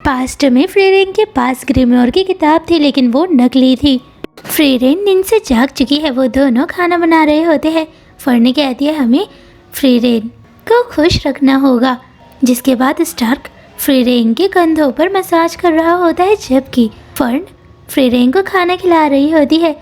Past में फ्रीरेन के पास ग्रीमोर की किताब थी, लेकिन वो नकली थी। फ्रीरेन नींद से जाग चुकी है। वो दोनों खाना बना रहे होते हैं। फर्न कहती है हमें फ्रीरेन को खुश रखना होगा, जिसके बाद स्टार्क फ्रीरेन के कंधों पर मसाज कर रहा होता है, जबकि फर्न फ्रीरेन को खाना खिला रही होती है।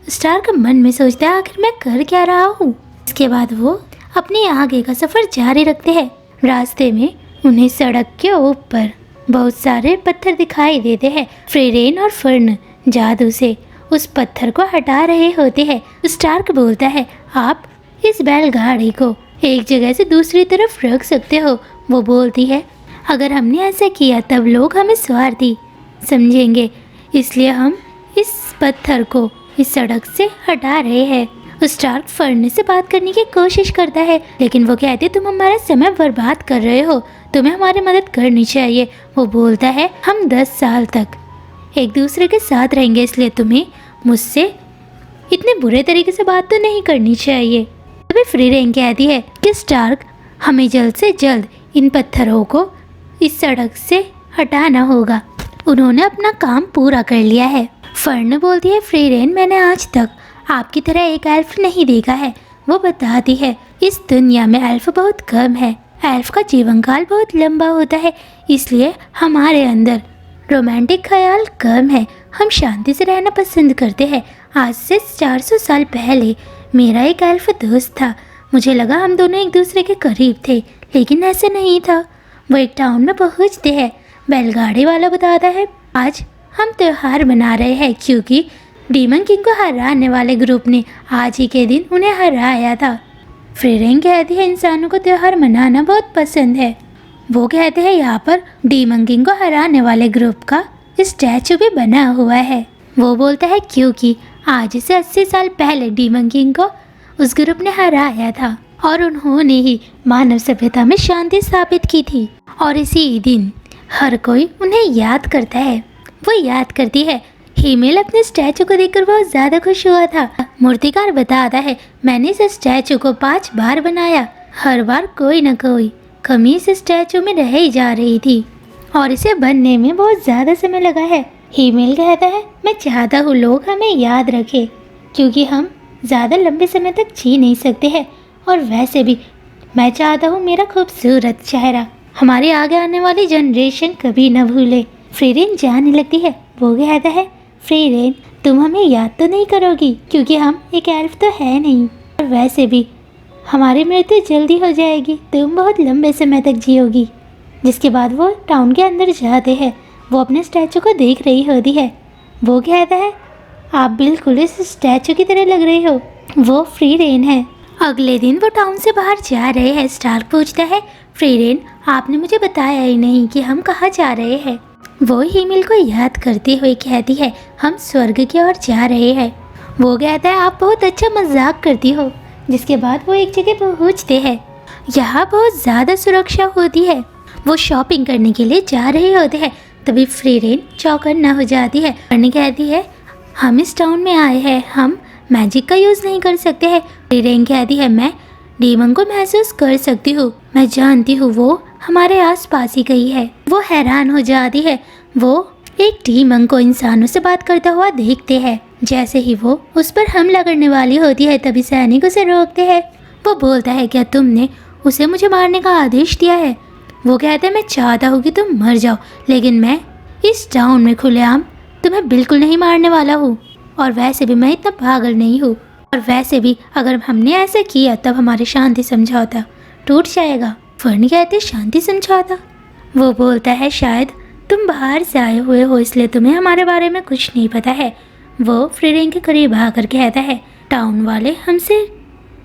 स्टार्क मन में सोचता है आखिर मैं कर क्या रहा हूँ। इसके बाद वो अपने आगे का सफ़र जारी रखते हैं। रास्ते में उन्हें सड़क के ऊपर बहुत सारे पत्थर दिखाई देते हैं। फ्रीरेन और फर्न जादू से उस पत्थर को हटा रहे होते हैं। स्टार्क बोलता है आप इस बैलगाड़ी को एक जगह से दूसरी तरफ रख सकते हो। वो बोलती है अगर हमने ऐसा किया तब लोग हमें स्वार्थी समझेंगे, इसलिए हम इस पत्थर को इस सड़क से हटा रहे हैं। स्टार्क फर्न से बात करने की कोशिश करता है, लेकिन वो कहते तुम हमारा समय बर्बाद कर रहे हो, तुम्हें हमारी मदद करनी चाहिए। वो बोलता है हम 10 साल तक एक दूसरे के साथ रहेंगे, इसलिए तुम्हें मुझसे इतने बुरे तरीके से बात तो नहीं करनी चाहिए। तभी फ्रीरेन कहती है कि स्टार्क हमें जल्द से जल्द इन पत्थरों को इस सड़क से हटाना होगा। उन्होंने अपना काम पूरा कर लिया है। फर्न बोलती है फ्रीरेन मैंने आज तक आपकी तरह एक एल्फ नहीं देखा है। वो बताती है इस दुनिया में एल्फ बहुत कम है, एल्फ का जीवन काल बहुत लंबा होता है, इसलिए हमारे अंदर रोमांटिक ख्याल कम है। हम शांति से रहना पसंद करते हैं। आज से 400 साल पहले मेरा एक एल्फ दोस्त था। मुझे लगा हम दोनों एक दूसरे के करीब थे, लेकिन ऐसा नहीं था। वो एक टाउन में पहुंचते हैं। बैलगाड़ी वाला बताता है आज हम त्यौहार मना रहे हैं क्योंकि डीमन किंग को हराने वाले ग्रुप ने आज ही के दिन उन्हें हराया था। फ्रीरेन कहती है इंसानों को त्यौहार मनाना बहुत पसंद है। वो कहते हैं यहाँ पर डीमन किंग को हराने वाले ग्रुप का स्टैचू भी बना हुआ है। वो बोलता है क्योंकि आज से 80 साल पहले डीमन किंग को उस ग्रुप ने हराया था और उन्होंने ही मानव सभ्यता में शांति स्थापित की थी, और इसी दिन हर कोई उन्हें याद करता है। वो याद करती है हीमेल अपने स्टैचू को देखकर बहुत ज़्यादा खुश हुआ था। मूर्तिकार बताता है मैंने इस स्टैचू को 5 बार बनाया, हर बार कोई न कोई कमी इस स्टैचू में रह ही जा रही थी और इसे बनने में बहुत ज़्यादा समय लगा है। हीमेल कहता है मैं चाहता हूँ लोग हमें याद रखें क्योंकि हम ज़्यादा लंबे समय तक जी नहीं सकते हैं, और वैसे भी मैं चाहता हूँ मेरा खूबसूरत चेहरा हमारे आगे आने वाली जनरेशन कभी न भूले। फ्रीरेन जाने लगती है। वो कहता है फ्रीरेन तुम हमें याद तो नहीं करोगी क्योंकि हम एक एल्फ तो है नहीं, और वैसे भी हमारी मृत्यु जल्दी हो जाएगी, तुम बहुत लंबे समय तक जियोगी। जिसके बाद वो टाउन के अंदर जाते हैं। वो अपने स्टैचू को देख रही होती है। वो कहता है आप बिल्कुल इस स्टैचू की तरह लग रहे हो। वो फ्रीरेन है। अगले दिन वो टाउन से बाहर जा रहे हैं। स्टार्क पूछता है फ्रीरेन आपने मुझे बताया ही नहीं कि हम कहाँ जा रहे हैं। वो हीमेल को याद करते हुए कहती है हम स्वर्ग की ओर जा रहे हैं। वो कहता है आप बहुत अच्छा मजाक करती हो। जिसके बाद वो एक जगह पहुँचते हैं। यहाँ बहुत ज़्यादा सुरक्षा होती है। वो शॉपिंग करने के लिए जा रहे होते हैं। तभी फ्रीरेन चौकन्ना हो जाती है। फर्न कहती है हम इस टाउन में आए हैं, हम मैजिक का यूज़ नहीं कर सकते हैं। फ्रीरेन कहती है मैं डीमन को महसूस कर सकती हूँ, मैं जानती हूँ वो हमारे आसपास ही कहीं है। वो हैरान हो जाती है। वो एक डीमन को इंसानों से बात करता हुआ देखते हैं। जैसे ही वो उस पर हमला करने वाली होती है तभी सैनिक उसे रोकते हैं। वो बोलता है क्या तुमने उसे मुझे मारने का आदेश दिया है। वो कहते हैं मैं चाहता हूँ कि तुम मर जाओ, लेकिन मैं इस टाउन में खुलेआम तुम्हें बिल्कुल नहीं मारने वाला हूँ, और वैसे भी मैं इतना पागल नहीं हूँ, और वैसे भी अगर हमने ऐसा किया तब हमारी शांति समझौता टूट जाएगा। फर्न कहते शांति समझौता। वो बोलता है शायद तुम बाहर से आए हुए हो इसलिए तुम्हें हमारे बारे में कुछ नहीं पता है। वो फ्रीरेन के करीब आकर कहता है टाउन वाले हमसे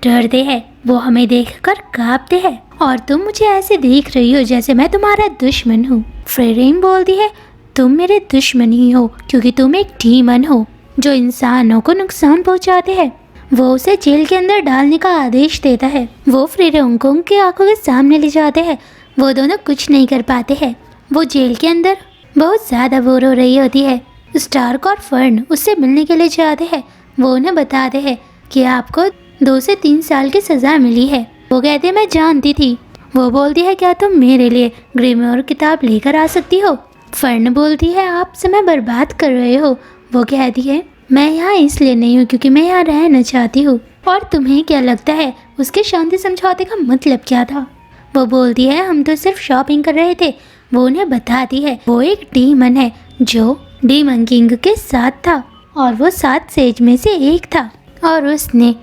डरते हैं, वो हमें देखकर कांपते हैं, और तुम मुझे ऐसे देख रही हो जैसे मैं तुम्हारा दुश्मन हूँ। फ्रीरेन बोलती है तुम मेरे दुश्मन ही हो क्योंकि तुम एक डीमन हो जो इंसानों को नुकसान पहुँचाते हैं। वो उसे जेल के अंदर डालने का आदेश देता है। वो फ्रीरेन को उनकी आंखों के सामने ले जाते हैं। वो दोनों कुछ नहीं कर पाते हैं। वो जेल के अंदर बहुत ज़्यादा बोर हो रही होती है। स्टार्क और फर्न उससे मिलने के लिए जाते हैं। वो उन्हें बताते हैं कि आपको 2 से 3 साल की सज़ा मिली है। वो कहते हैं मैं जानती थी। वो बोलती है क्या तुम मेरे लिए ग्रीमोर किताब लेकर आ सकती हो। फर्न बोलती है आप समय बर्बाद कर रहे हो। वो कहती है मैं यहाँ इसलिए नहीं हूँ क्योंकि मैं यहाँ रहना चाहती हूँ। और तुम्हें क्या लगता है उसके शांति समझौते का मतलब क्या था? वो बोलती है हम तो सिर्फ शॉपिंग कर रहे थे। वो उन्हें बताती है वो एक डीमन है जो डीमन किंग के साथ था और वो 7 सेज में से एक था और उसने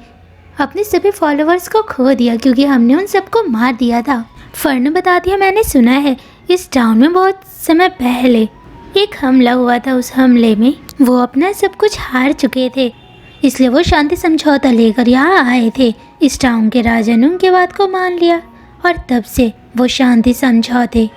अपने सभी फॉलोअर्स को खो दिया क्योंकि हमने उन सबको मार दिया था। फर्न बताती है मैंने सुना है इस टाउन में बहुत समय पहले एक हमला हुआ था। उस हमले में वो अपना सब कुछ हार चुके थे, इसलिए वो शांति समझौता लेकर यहाँ आए थे। इस टाउन के राजा ने उनकी बात को मान लिया और तब से वो शांति समझौते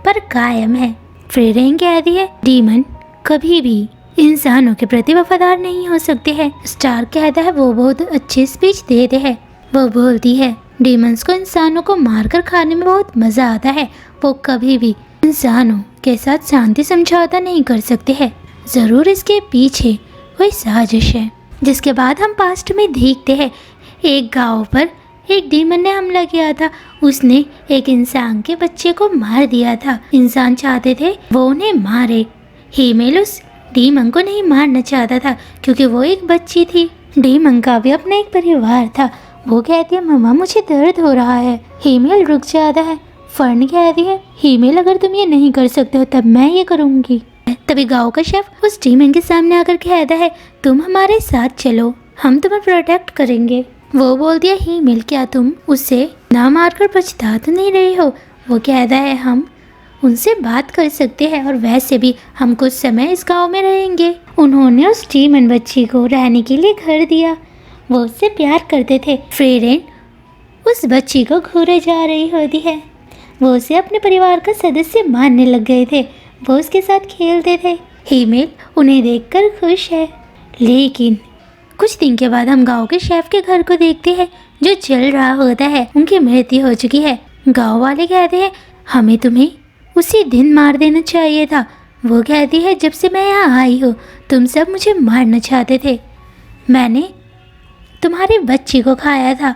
पर कायम है। फ्रीरेन कहती है डीमन कभी भी इंसानों के प्रति वफादार नहीं हो सकते हैं। स्टार कहता है वो बहुत अच्छी स्पीच देते हैं। वो बोलती है डीमंस को इंसानों को मारकर खाने में बहुत मज़ा आता है। वो कभी भी इंसानों के साथ शांति समझौता नहीं कर सकते हैं। ज़रूर इसके पीछे कोई साजिश है। जिसके बाद हम पास्ट में देखते हैं एक गांव पर एक डीमन ने हमला किया था। उसने एक इंसान के बच्चे को मार दिया था। इंसान चाहते थे वो उन्हें मारे। हीमेल उस डीमन को नहीं मारना चाहता था क्योंकि वो एक बच्ची थी। डीमन का भी अपना एक परिवार था। वो कहती है मम्मा मुझे दर्द हो रहा है। हीमेल रुक जाता है। फर्न कहती है हीमेल अगर तुम ये नहीं कर सकते हो तब मैं ये करूँगी। तभी गांव का शेफ उस डीमन के सामने आकर कहता है तुम हमारे साथ चलो, हम तुम्हें प्रोटेक्ट करेंगे। वो बोलती है हीमेल क्या तुम उसे ना मारकर पछता तो नहीं रही हो? वो कहता है हम उनसे बात कर सकते हैं और वैसे भी हम कुछ समय इस गांव में रहेंगे। उन्होंने उस डीमन बच्ची को रहने के लिए घर दिया। वो उससे प्यार करते थे। फ्रीरेन उस बच्ची को घूरे जा रही होती है। वो उसे अपने परिवार का सदस्य मानने लग गए थे। वो उसके साथ खेलते थे। हीमेल उन्हें देखकर खुश है। लेकिन कुछ दिन के बाद हम गांव के शेफ के घर को देखते हैं जो जल रहा होता है। उनकी मृत्यु हो चुकी है। गांव वाले कहते हैं हमें तुम्हें उसी दिन मार देना चाहिए था। वो कहती है जब से मैं यहाँ आई हूँ तुम सब मुझे मारना चाहते थे। मैंने तुम्हारी बच्ची को खाया था।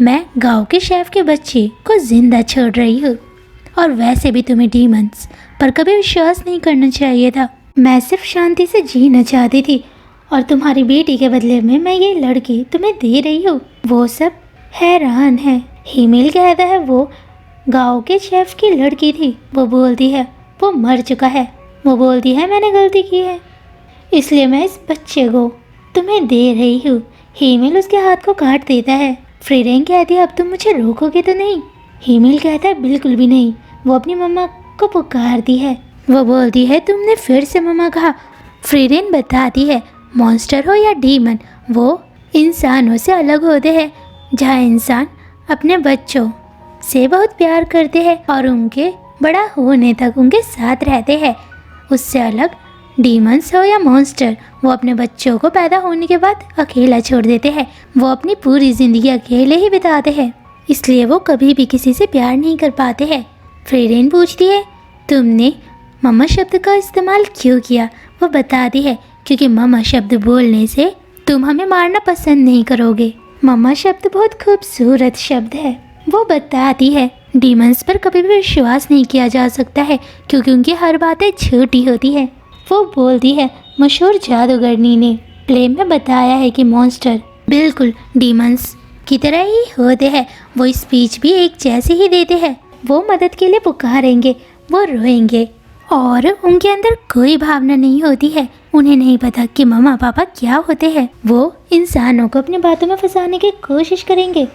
मैं गांव के शेफ के बच्चे को जिंदा छोड़ रही हूँ। और वैसे भी तुम्हें डीमंस पर कभी विश्वास नहीं करना चाहिए था। मैं सिर्फ शांति से जीना चाहती थी और तुम्हारी बेटी के बदले में मैं ये लड़की तुम्हें दे रही हूँ। वो सब हैरान है। हीमेल कहता है वो गांव के शेफ की लड़की थी। वो बोलती है वो मर चुका है। वो बोलती है मैंने गलती की है इसलिए मैं इस बच्चे को तुम्हें दे रही हूँ। हीमेल उसके हाथ को काट देता है। फ्रीरेन कहती है अब तुम मुझे रोकोगे तो नहीं? हीमेल कहता है बिल्कुल भी नहीं। वो अपनी मम्मा को पुकारती है। वो बोलती है तुमने फिर से मम्मा कहा। फ्रीरेन बताती है मॉन्स्टर हो या डीमन वो इंसानों से अलग होते हैं। जहाँ इंसान अपने बच्चों से बहुत प्यार करते हैं और उनके बड़ा होने तक उनके साथ रहते हैं, उससे अलग डीमंस हो या मॉन्स्टर वो अपने बच्चों को पैदा होने के बाद अकेला छोड़ देते हैं। वो अपनी पूरी ज़िंदगी अकेले ही बिताते हैं, इसलिए वो कभी भी किसी से प्यार नहीं कर पाते हैं। फ्रीरेन पूछती है तुमने मम्मा शब्द का इस्तेमाल क्यों किया? वो बताती है क्योंकि मम्मा शब्द बोलने से तुम हमें मारना पसंद नहीं करोगे। मम्मा शब्द बहुत खूबसूरत शब्द है। वो बताती है डीमंस पर कभी भी विश्वास नहीं किया जा सकता है क्योंकि उनकी हर बातें झूठी होती है। वो बोलती है मशहूर जादूगरनी ने प्ले में बताया है कि मॉन्स्टर बिल्कुल डीमंस की तरह ही होते हैं। वो स्पीच भी एक जैसे ही देते हैं। वो मदद के लिए पुकारेंगे, वो रोएंगे और उनके अंदर कोई भावना नहीं होती है। उन्हें नहीं पता कि मम्मा पापा क्या होते हैं। वो इंसानों को अपनी बातों में फंसाने की कोशिश करेंगे।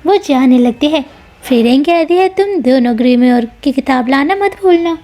वो जाने लगते हैं। फ्रीरेन कहती है तुम दोनों ग्रीमोयर की किताब लाना मत भूलना।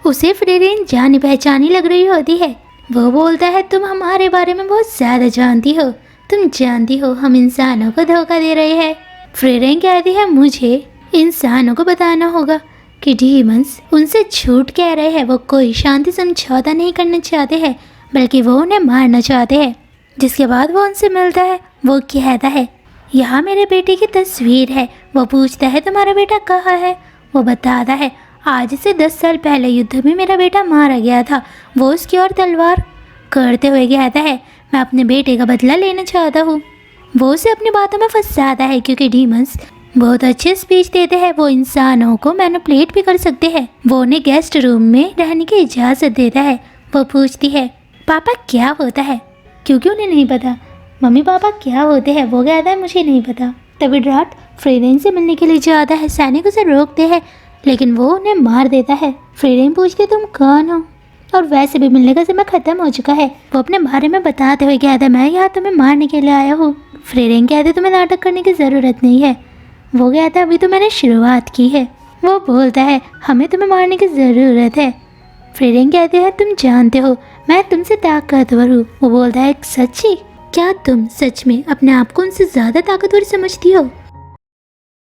उसे फ्रीरेन जानी पहचानी लग रही होती है। वो बोलता है तुम हमारे बारे में बहुत ज़्यादा जानती हो। तुम जानती हो हम इंसानों को धोखा दे रहे हैं। फ्रीरेन कहती है मुझे इंसानों को बताना होगा कि डीमंस उनसे झूठ कह रहे हैं। वो कोई शांति समझौता नहीं करना चाहते हैं बल्कि वो उन्हें मारना चाहते हैं। जिसके बाद वो उनसे मिलता है। वो कहता है यहाँ मेरे बेटे की तस्वीर है। वो पूछता है तुम्हारा बेटा कहाँ है? वो बताता है आज से 10 साल पहले युद्ध में मेरा बेटा मारा गया था। वो उसकी ओर तलवार करते हुए कहता है मैं अपने बेटे का बदला लेना चाहता हूँ। वो उसे अपनी बातों में फंसाता है क्योंकि डीमंस बहुत अच्छे स्पीच देते हैं। वो इंसानों को मैनिपुलेट भी कर सकते हैं। वो उन्हें गेस्ट रूम में रहने की इजाज़त देता है। वो पूछती है पापा क्या होता है, क्योंकि उन्हें नहीं पता। मम्मी पापा क्या होते हैं, वो कहता है मुझे नहीं पता। तभी ड्राट फ्रीरेन से मिलने के लिए जाता है। सैनिक उसे रोकते हैं लेकिन वो उन्हें मार देता है। फ्रीरेन पूछती तुम कौन हो, और वैसे भी मिलने का समय ख़त्म हो चुका है। वो अपने बारे में बताते हुए कहता है मैं यहाँ तुम्हें मारने के लिए आया हूँ। फ्रीरेन कहते तुम्हें नाटक करने की ज़रूरत नहीं है। वो कहता है अभी तो मैंने शुरुआत की है। वो बोलता है हमें तुम्हें मारने की ज़रूरत है। फ्रीरेन कहते हैं तुम जानते हो मैं तुमसे ताकतवर हूँ। वो बोलता है सच्ची, क्या तुम सच में अपने आप को उनसे ज़्यादा ताकतवर समझती हो?